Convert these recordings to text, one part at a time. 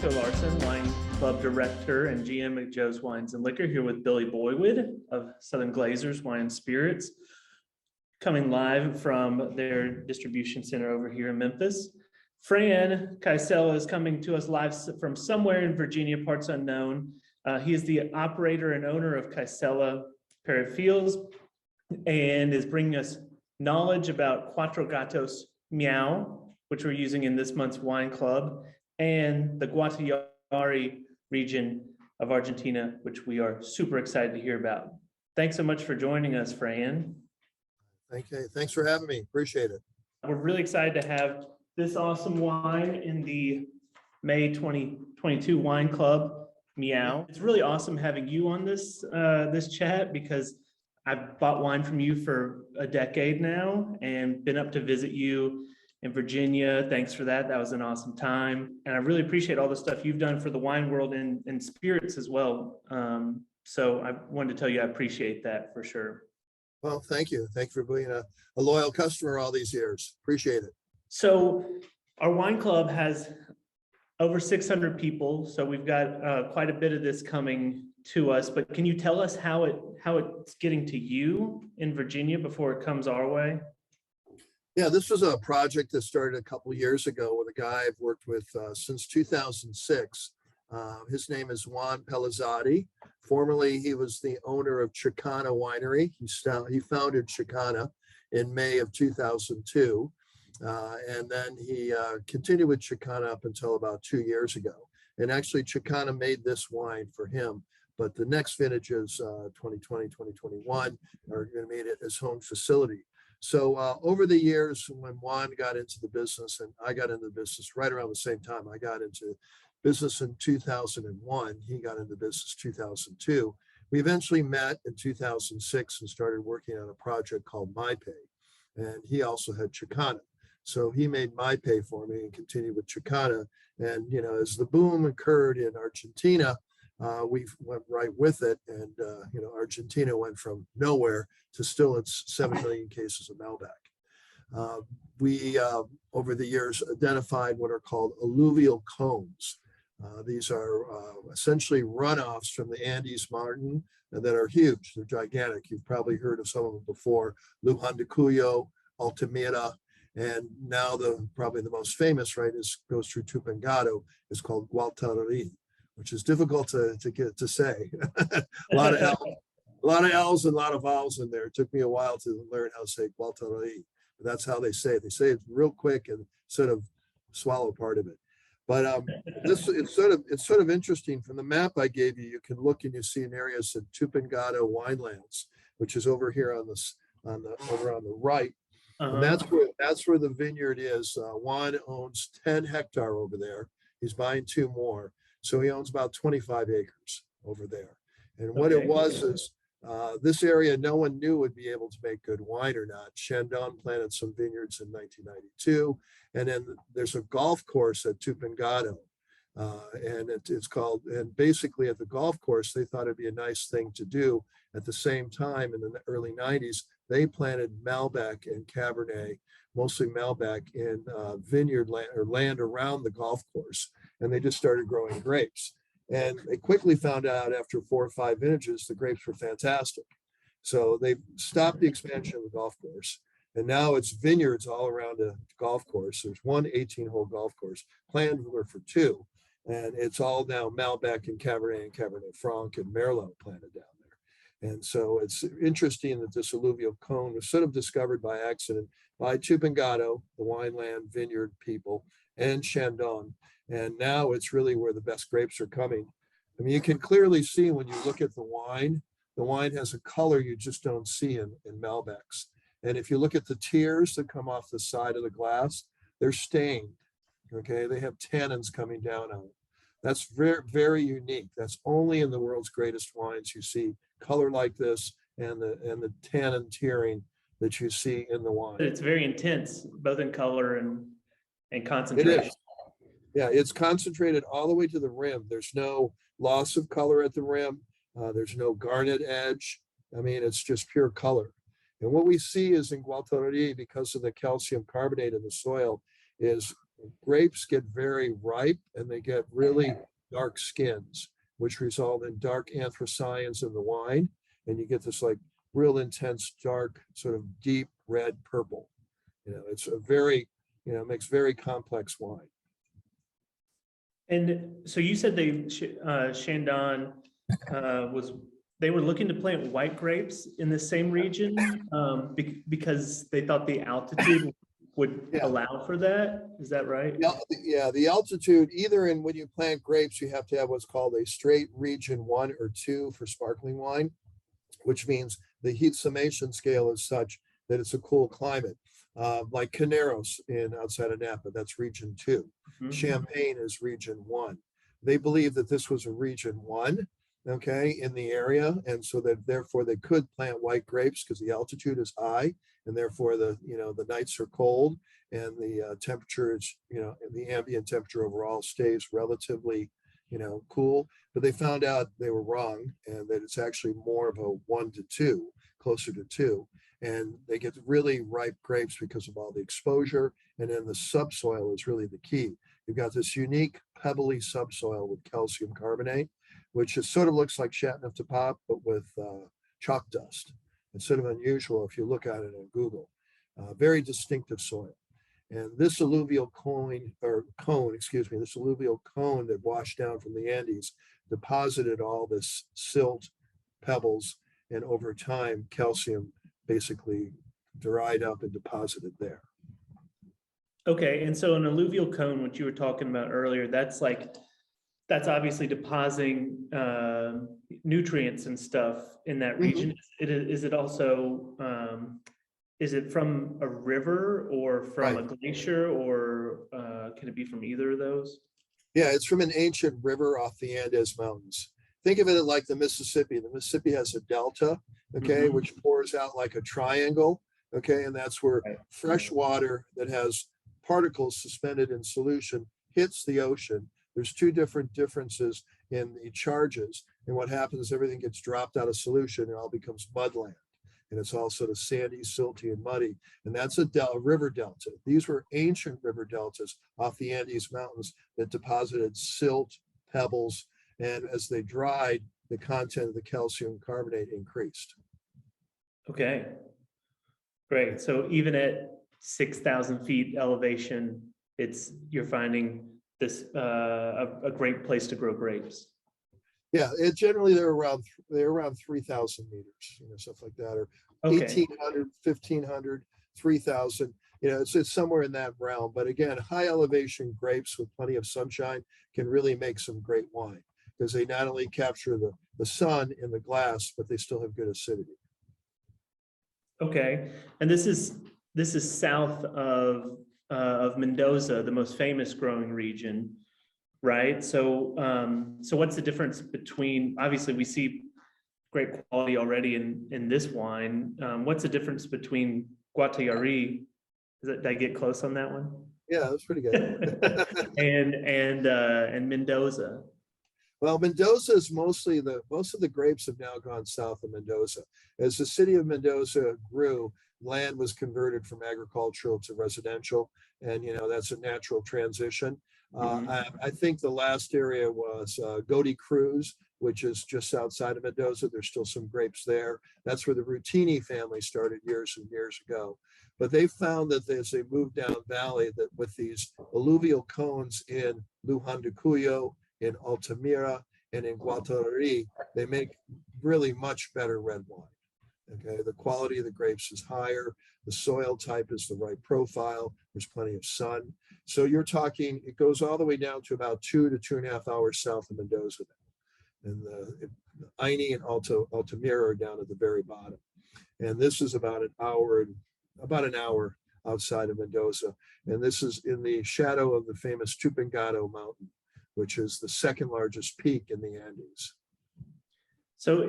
Sisco Larson, Wine Club Director and GM at Joe's Wines and Liquor, here with Billy Boywid of Southern Glazers Wine and Spirits, coming live from their distribution center over here in Memphis. Fran Kysela is coming to us live from somewhere in Virginia, parts unknown. He is the operator and owner of Kysela Pere Fields and is bringing us knowledge about Cuatro Gatos Miau, which we're using in this month's wine club, and the Guatallari region of Argentina, which we are super excited to hear about. Thanks so much for joining us, Fran. Thanks for having me. Appreciate it. We're really excited to have this awesome wine in the May 2022 Wine Club Miau. It's really awesome having you on this chat, because I've bought wine from you for a decade now and been up to visit you in Virginia. Thanks for that. That was an awesome time. And I really appreciate all the stuff you've done for the wine world and spirits as well. So I wanted to tell you I appreciate that for sure. Well, thank you. Thank you for being a loyal customer all these years. Appreciate it. So our wine club has over 600 people. So we've got quite a bit of this coming to us, but can you tell us how it's getting to you in Virginia before it comes our way? Yeah, this was a project that started a couple of years ago with a guy I've worked with since 2006. His name is Juan Pelizzotti. Formerly, he was the owner of Chicana Winery. He founded Chicana in May of 2002. And then he continued with Chicana up until about 2 years ago. And actually, Chicana made this wine for him. But the next vintages, 2020, 2021, are going to be at his home facility. So over the years, when Juan got into the business and I got into the business right around the same time, I got into business in 2001. He got into business 2002. We eventually met in 2006 and started working on a project called MyPay. And he also had Chicana. So he made MyPay for me and continued with Chicana. And, you know, as the boom occurred in Argentina, we went right with it. And, you know, Argentina went from nowhere to still its 7 million cases of Malbec. We, over the years, identified what are called alluvial cones. These are essentially runoffs from the Andes Mountain that are huge. They're gigantic. You've probably heard of some of them before: Luján de Cuyo, Altamira, and now probably the most famous, right, goes through Tupungato, is called Guatallari, which is difficult to get to say. a lot of L's and a lot of vowels in there. It took me a while to learn how to say Guatallari, but that's how they say it. They say it real quick and sort of swallow part of it. But it's sort of interesting. From the map I gave you, you can look and you see in areas of Tupungato winelands, which is over here over on the right. And that's where the vineyard is. Juan owns 10 hectares over there. He's buying 2 more. So he owns about 25 acres over there. And what it was is this area, no one knew would be able to make good wine or not. Chandon planted some vineyards in 1992. And then there's a golf course at Tupungato. And it's called, and basically at the golf course, they thought it'd be a nice thing to do. At the same time, in the early 90s, they planted Malbec and Cabernet, mostly Malbec, in vineyard land or land around the golf course. And they just started growing grapes. And they quickly found out after 4 or 5 vintages, the grapes were fantastic. So they stopped the expansion of the golf course. And now it's vineyards all around the golf course. There's one 18-hole golf course. Planned were for 2. And it's all now Malbec and Cabernet Franc and Merlot planted down there. And so it's interesting that this alluvial cone was sort of discovered by accident by Tupungato, the wineland vineyard people, and Chandon. And now it's really where the best grapes are coming. I mean, you can clearly see when you look at the wine has a color you just don't see in Malbecs. And if you look at the tears that come off the side of the glass, they're stained. Okay, they have tannins coming down on it. That's very, very unique. That's only in the world's greatest wines you see color like this and the tannin tearing that you see in the wine. It's very intense, both in color and concentration. It is. Yeah, it's concentrated all the way to the rim. There's no loss of color at the rim. There's no garnet edge. I mean, it's just pure color. And what we see is in Guatallari, because of the calcium carbonate in the soil, is grapes get very ripe and they get really dark skins, which result in dark anthocyanins in the wine. And you get this like real intense, dark, sort of deep red purple. It's a very, makes very complex wine. And so you said Chandon they were looking to plant white grapes in the same region because they thought the altitude would allow for that. Is that right? Yeah, the altitude, when you plant grapes, you have to have what's called a straight region 1 or 2 for sparkling wine, which means the heat summation scale is such that it's a cool climate. Like Caneros outside of Napa, that's region 2. Mm-hmm. Champagne is region 1. They believe that this was a region 1, okay, in the area, and so that therefore they could plant white grapes because the altitude is high, and therefore the nights are cold, and the temperature is, the ambient temperature overall stays relatively, cool. But they found out they were wrong, and that it's actually more of a 1 to 2, closer to 2. And they get really ripe grapes because of all the exposure. And then the subsoil is really the key. You've got this unique pebbly subsoil with calcium carbonate, which sort of looks like Chateauneuf du Pape, but with chalk dust. It's sort of unusual if you look at it on Google. Very distinctive soil. And this alluvial cone that washed down from the Andes deposited all this silt, pebbles, and over time, calcium basically dried up and deposited there. Okay, and so an alluvial cone, which you were talking about earlier, that's that's obviously depositing nutrients and stuff in that region. Mm-hmm. Is it also is it from a river or from a glacier, or can it be from either of those? Yeah, it's from an ancient river off the Andes Mountains. Think of it like the Mississippi. The Mississippi has a delta, okay, mm-hmm. which pours out like a triangle, okay, and that's where fresh water that has particles suspended in solution hits the ocean. There's two differences in the charges, and what happens is everything gets dropped out of solution and it all becomes mudland, and it's all sort of sandy, silty, and muddy, and that's a river delta. These were ancient river deltas off the Andes Mountains that deposited silt, pebbles, and as they dried, the content of the calcium carbonate increased. Okay, great. So even at 6,000 feet elevation, you're finding this a great place to grow grapes. Yeah, they're around 3,000 meters, stuff like that, or 1,800, 1,500, 3,000. It's somewhere in that realm. But again, high elevation grapes with plenty of sunshine can really make some great wine, because they not only capture the sun in the glass, but they still have good acidity. Okay, and this is south of Mendoza, the most famous growing region, right? So what's the difference between? Obviously, we see great quality already in this wine. What's the difference between Guattari? Did I get close on that one? Yeah, that's pretty good. and Mendoza. Well, Mendoza is most of the grapes have now gone south of Mendoza. As the city of Mendoza grew, land was converted from agricultural to residential, and that's a natural transition. Mm-hmm. I think the last area was Godoy Cruz, which is just outside of Mendoza. There's still some grapes there. That's where the Rutini family started years and years ago. But they found that as they moved down valley, that with these alluvial cones in Luján de Cuyo, in Altamira, and in Guattari, they make really much better red wine. Okay, the quality of the grapes is higher, the soil type is the right profile, there's plenty of sun. So you're talking, it goes all the way down to about 2 to 2.5 hours south of Mendoza now. And the Aini and Altamira are down at the very bottom. And this is about an hour outside of Mendoza. And this is in the shadow of the famous Tupungato mountain, which is the second largest peak in the Andes. So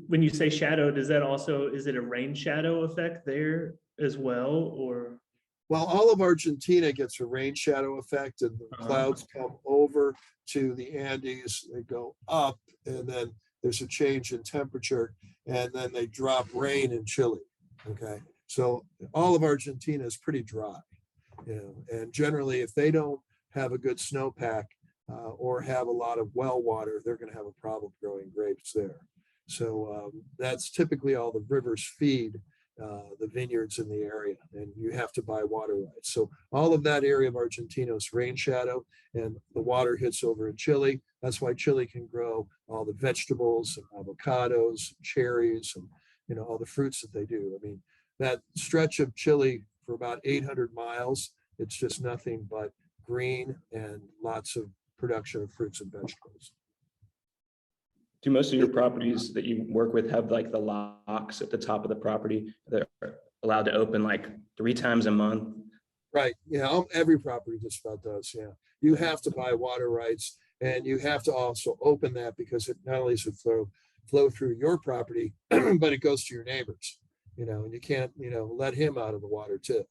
when you say shadow, is it a rain shadow effect there as well, or? Well, all of Argentina gets a rain shadow effect, and the clouds come over to the Andes, they go up, and then there's a change in temperature, and then they drop rain in Chile. Okay, so all of Argentina is pretty dry. And generally, if they don't have a good snowpack or have a lot of well water, they're going to have a problem growing grapes there. So that's typically all the rivers feed the vineyards in the area, and you have to buy water rights. So all of that area of Argentina is rain shadow, and the water hits over in Chile. That's why Chile can grow all the vegetables and avocados, cherries, and all the fruits that they do. I mean, that stretch of Chile for about 800 miles, it's just nothing but green and lots of production of fruits and vegetables. Do most of your properties that you work with have like the locks at the top of the property that are allowed to open like 3 times a month? Right. Yeah. Every property just about does. Yeah. You have to buy water rights, and you have to also open that because it not only does it flow through your property, but it goes to your neighbors, and you can't, let him out of the water too.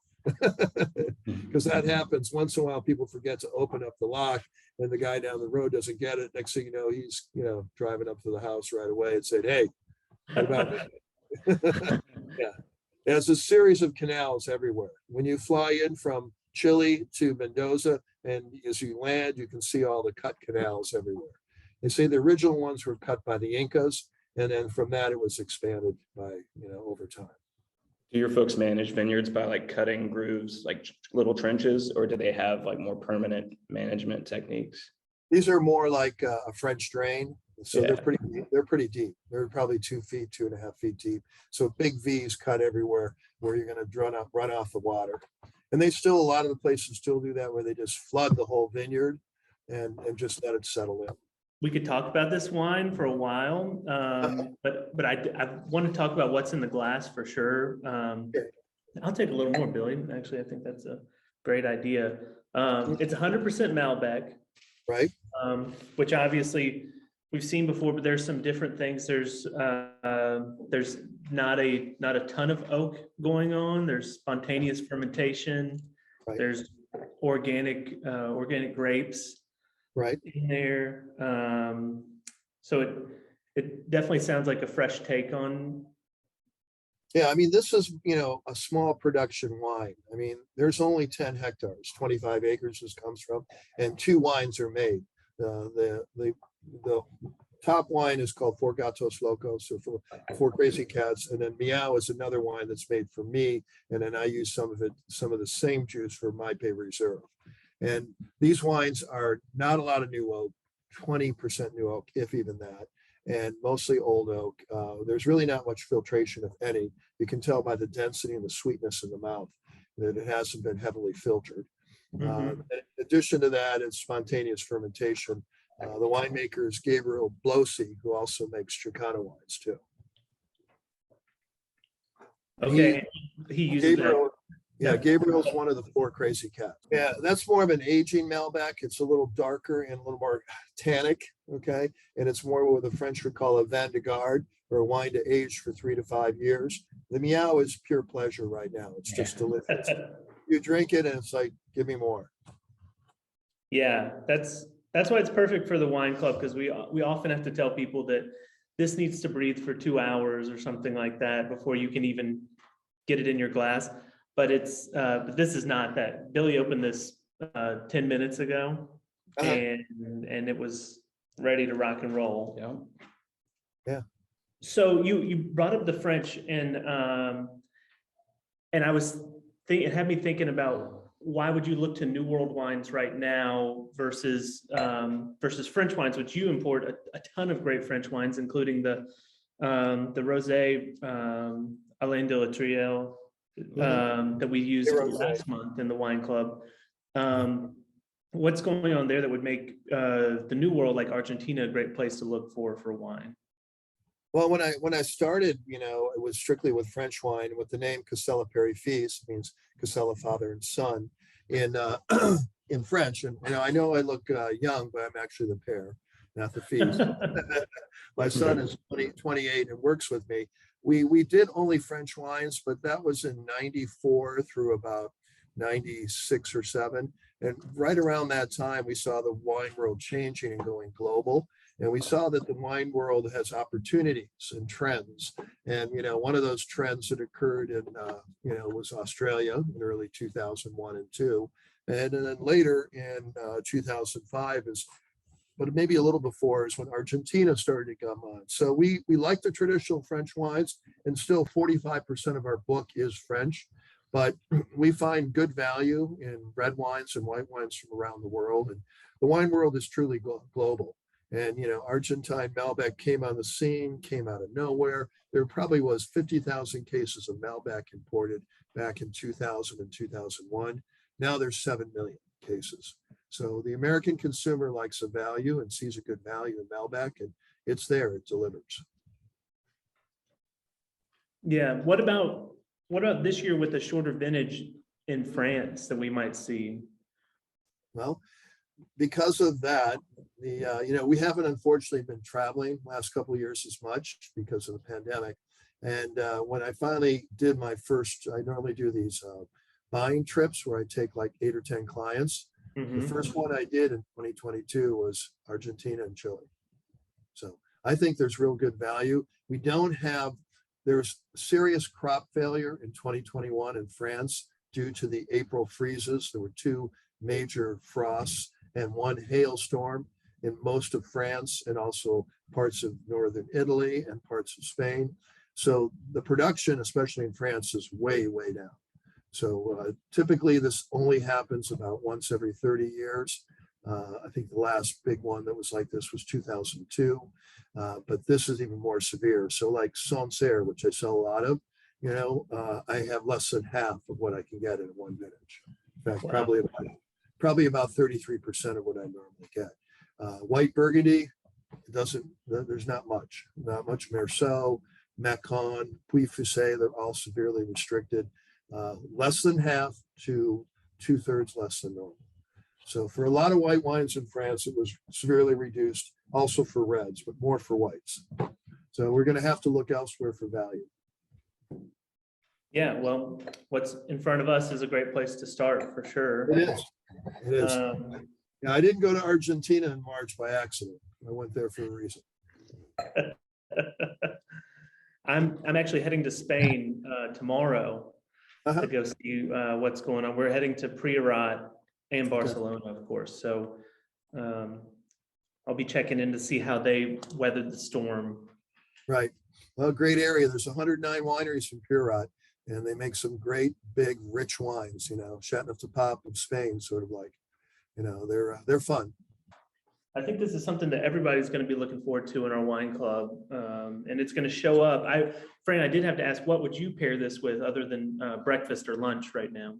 Because that happens once in a while. People forget to open up the lock, and the guy down the road doesn't get it. Next thing you know, he's driving up to the house right away and said, "Hey, what about me?" Yeah, there's a series of canals everywhere. When you fly in from Chile to Mendoza, and as you land, you can see all the cut canals everywhere. They say the original ones were cut by the Incas, and then from that it was expanded by over time. Do your folks manage vineyards by like cutting grooves, like little trenches, or do they have like more permanent management techniques? These are more like a French drain. So Yeah. they're pretty deep. They're probably 2 feet, 2.5 feet deep. So big V's cut everywhere where you're going to run off the water. And a lot of the places still do that, where they just flood the whole vineyard and just let it settle in. We could talk about this wine for a while, but I want to talk about what's in the glass for sure. I'll take a little more, Billy. Actually, I think that's a great idea. It's 100% Malbec, right? Which obviously we've seen before, but there's some different things. There's not a ton of oak going on. There's spontaneous fermentation. Right. There's organic grapes. Right. In there. So it definitely sounds like a fresh take on. Yeah, I mean, this is, a small production wine. I mean, there's only 10 hectares, 25 acres this comes from, and 2 wines are made. The top wine is called Four Gatos Locos, or Four Crazy Cats, and then Miau is another wine that's made for me, and then I use some of the same juice for my Pere Reserve. And these wines are not a lot of new oak, 20% new oak, if even that, and mostly old oak. There's really not much filtration, if any. You can tell by the density and the sweetness in the mouth that it hasn't been heavily filtered. In addition to that, it's spontaneous fermentation. The winemaker is Gabriel Blosi, who also makes Chicano wines too. Okay, he uses Gabriel, that. Yeah, Gabriel's one of the Four Crazy Cats. Yeah, that's more of an aging Malbec. It's a little darker and a little more tannic, okay? And it's more what the French would call a vin de garde, or a wine to age for 3 to 5 years. The Miau is pure pleasure right now. It's just delicious. You drink it and it's like, give me more. Yeah, that's why it's perfect for the wine club, because we often have to tell people that this needs to breathe for 2 hours or something like that before you can even get it in your glass. But but this is not that. Billy opened this 10 minutes ago, and it was ready to rock and roll. Yeah. So you brought up the French, and I was it had me thinking about, why would you look to New World wines right now versus French wines, which you import a ton of great French wines, including the rosé Alain de la Trielle that we used last month in the wine club. What's going on there that would make the New World, like Argentina, a great place to look for wine? Well, when I started, it was strictly with French wine, with the name Kysela Pere Fils, means Kysela father and son in in French. And I know I look young, but I'm actually the Pere, not the Fils. My son is 28 and works with me. We did only French wines, but that was in 94 through about 96 or 7. And right around that time, we saw the wine world changing and going global. And we saw that the wine world has opportunities and trends. And, one of those trends that occurred in, was Australia in early 2001 and two. And then later in 2005 but maybe a little before is when Argentina started to come on. So we like the traditional French wines, and still 45% of our book is French, but we find good value in red wines and white wines from around the world. And the wine world is truly global. And, Argentine Malbec came on the scene, came out of nowhere. There probably was 50,000 cases of Malbec imported back in 2000 and 2001. Now there's 7 million cases. So the American consumer likes a value and sees a good value in Malbec, and it's there, it delivers. Yeah. What about this year with the shorter vintage in France that we might see? Well, because of that, we haven't unfortunately been traveling last couple of years as much because of the pandemic. And when I finally did I normally do these buying trips where I take like 8 or 10 clients. The first one I did in 2022 was Argentina and Chile. So I think there's real good value. There's serious crop failure in 2021 in France due to the April freezes. There were 2 major frosts and 1 hailstorm in most of France and also parts of northern Italy and parts of Spain. So the production, especially in France, is way, way down. So typically this only happens about once every 30 years. I think the last big one that was like this was 2002, but this is even more severe. So like Sancerre, which I sell a lot of, I have less than half of what I can get in one vintage. In fact, Wow. probably about 33% of what I normally get. White Burgundy, there's not much Merceau, Macon, Puy-Fusset, they're all severely restricted. Less than half to 2/3 less than normal. So for a lot of white wines in France, it was severely reduced, also for reds, but more for whites. So we're going to have to look elsewhere for value. Yeah, well, what's in front of us is a great place to start for sure. It is. It is. Um, I didn't go to Argentina in March by accident. I went there for a reason. I'm actually heading to Spain tomorrow Uh-huh. to go see what's going on. We're heading to Priorat and Barcelona, of course. So I'll be checking in to see how they weathered the storm. Right. Well, great area. There's 109 wineries from Pere, and they make some great, big, rich wines, Chateauneuf-du-Pape of Spain, sort of like, they're fun. I think this is something that everybody's going to be looking forward to in our wine club, and it's going to show up. Fran, I did have to ask, what would you pair this with other than breakfast or lunch right now?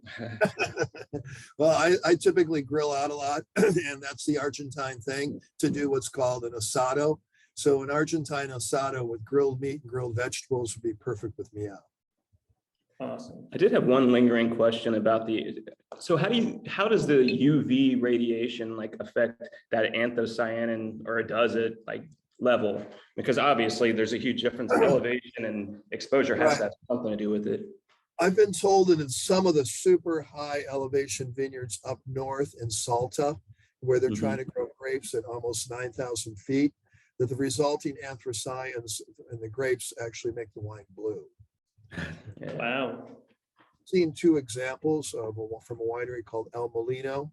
Well, I typically grill out a lot, and that's the Argentine thing, to do what's called an asado. So an Argentine asado with grilled meat and grilled vegetables would be perfect with miau. Awesome. I did have one lingering question about so how does the UV radiation affect that anthocyanin, or does it level? Because obviously there's a huge difference in elevation, and exposure has to have something to do with it. I've been told that in some of the super high elevation vineyards up north in Salta, where they're trying to grow grapes at almost 9,000 feet, that the resulting anthocyanins in the grapes actually make the wine blue. Yeah. Wow. Seen 2 examples from a winery called El Molino,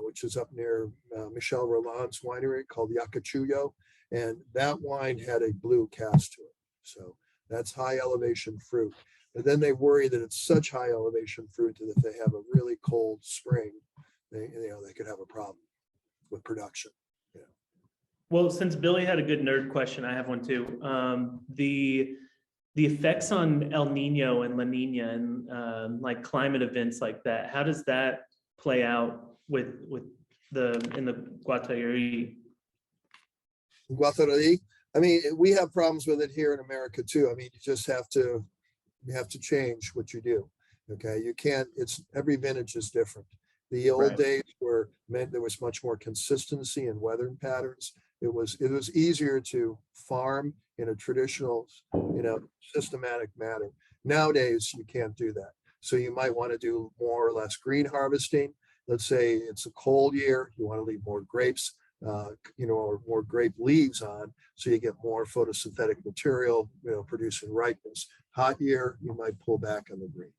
which is up near Michel Rolland's winery called Yacachuyo, and that wine had a blue cast to it. So that's high elevation fruit. But then they worry that it's such high elevation fruit that if they have a really cold spring, they could have a problem with production. Well, since Billy had a good nerd question, I have one too. The effects on El Nino and La Nina and climate events like that, how does that play out in the Guattari? Guattari, I mean, we have problems with it here in America too. I mean, you have to change what you do. Okay, you can't. Every vintage is different. The old days there was much more consistency in weather patterns. It was easier to farm in a traditional, systematic manner. Nowadays, you can't do that. So you might want to do more or less green harvesting. Let's say it's a cold year, you want to leave more grapes or more grape leaves on, so you get more photosynthetic material, producing ripeness. Hot year, you might pull back on the green.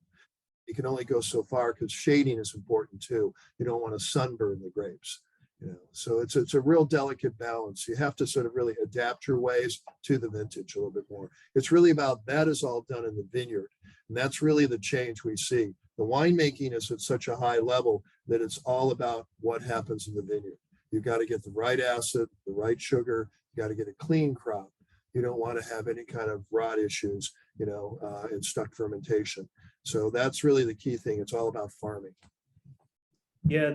You can only go so far because shading is important too. You don't want to sunburn the grapes. So it's a real delicate balance. You have to sort of really adapt your ways to the vintage a little bit more. It's really about that is all done in the vineyard. And that's really the change we see. The winemaking is at such a high level that it's all about what happens in the vineyard. You've got to get the right acid, the right sugar. You got to get a clean crop. You don't want to have any kind of rot issues, and stuck fermentation. So that's really the key thing. It's all about farming. Yeah,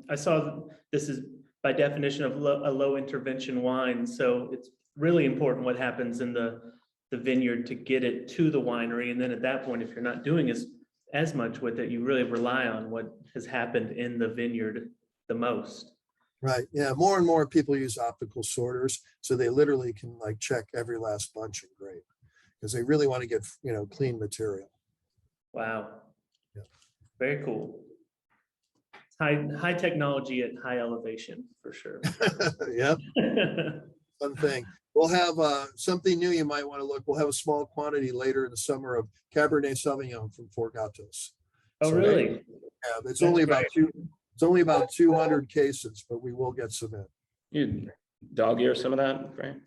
I saw this is by definition of a low intervention wine. So it's really important what happens in the vineyard to get it to the winery. And then at that point, if you're not doing as much with it, you really rely on what has happened in the vineyard the most. Right. Yeah. More and more people use optical sorters. So they literally can check every last bunch and grape because they really want to get, clean material. Wow. Yeah. Very cool. High technology at high elevation for sure. Yep. Fun thing. We'll have something new you might want to look. We'll have a small quantity later in the summer of Cabernet Sauvignon from Fort Gatos. Oh, really? Yeah, it's only about 200 cases, but we will get some in. You dog ear some of that, right?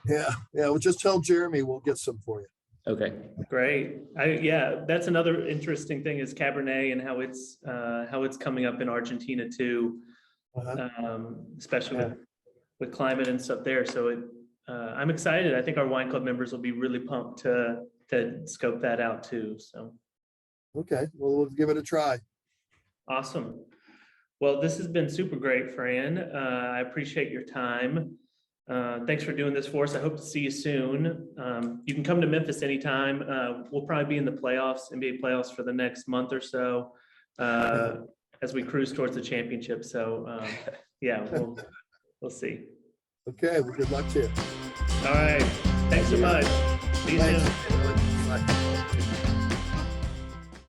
Yeah. We'll just tell Jeremy we'll get some for you. Okay. Great. That's another interesting thing is Cabernet and how it's coming up in Argentina too, especially with climate and stuff there. So I'm excited. I think our wine club members will be really pumped to scope that out too. So. Okay. Well, we'll give it a try. Awesome. Well, this has been super great, Fran. I appreciate your time. Thanks for doing this for us. I hope to see you soon. You can come to Memphis anytime. We'll probably be in the playoffs, NBA playoffs for the next month or so as we cruise towards the championship. So we'll see. Okay. Well, good luck to you. All right. Thanks so much. See you soon. Bye.